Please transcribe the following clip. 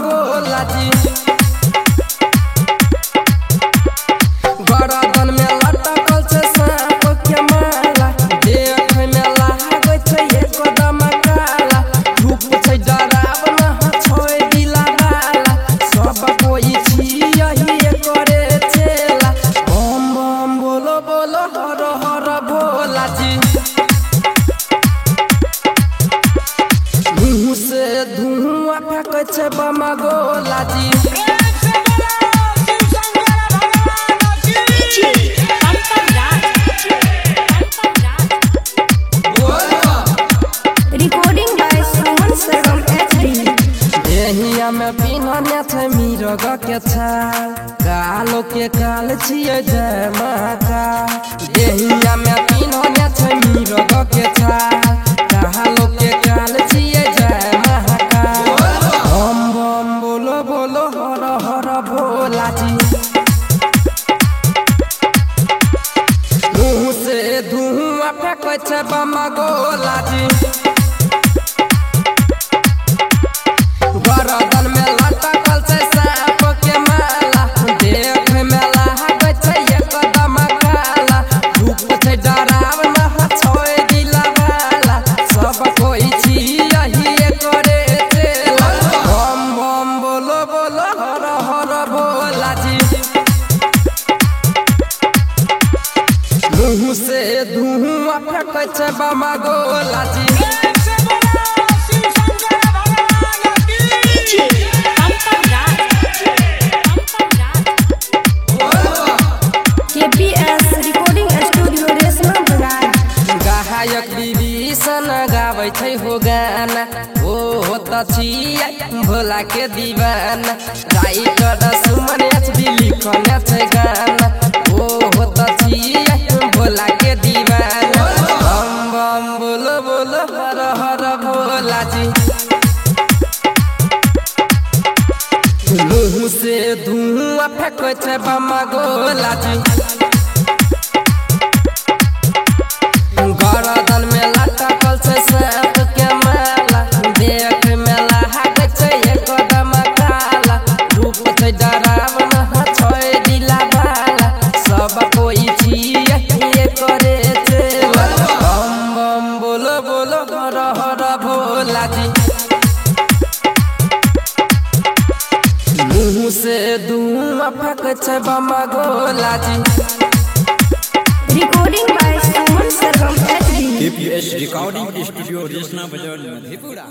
गोला जी। गरदन में लटकल छे सांप के माला, देखे में लागै छे एकदम काला। धूप छे डरावना छै दिला वाला, सब कोई छियहि करे चेला। बम बम बोलो बोलो हर हर भोला जी। मुँह से धुआं फेंकै छे बम गोला जी। देहिया में पिन्हने छे मिर्ग के छाल, कालो के काल छियै जय महाकाल। देहिया में पिन्हने छे मिर्ग के छाल, कालो के काल छियै जय महाकाल। बम बम बोलो बोलो हर हर भोला जी। मुँह से धुआं फेंकै छे बम गोला जी। गरदन में लटकल छे सांप के माला, देखे में लागै छे एकदम काला। धूप छे डरावना छै दिला वाला, सब कोई छियहि करे चेला। बम बम बोलो बोलो हर हर भोला जी। मुँह से धुआं फेंकै छे बम गोला जी। गायक विभीषण गाबै छै हो गाना, ओ त छियै भोला के दीवाना। राइटर सुमन एचडी लिखने छै गाना, ओ त छियै भोला के दीवाना। बम बम बोलो बोलो हर हर भोला जी। मुँह से धुआं फेंकै छे बम गोला जी। गरदन में लटकल छे सांप के माला, देखे में लागै छे एकदम काला। धूप छे डरावना छै दिला वाला, सब कोई छियहि करे चेला। बम बम बोलो बोलो हर हर भोला जी। मुँह से धुआं फेंकै छे बम गोला जी। Recording by Suman Sargam HD. KPS Recording Studio, Resna Bazaar, Madhepura।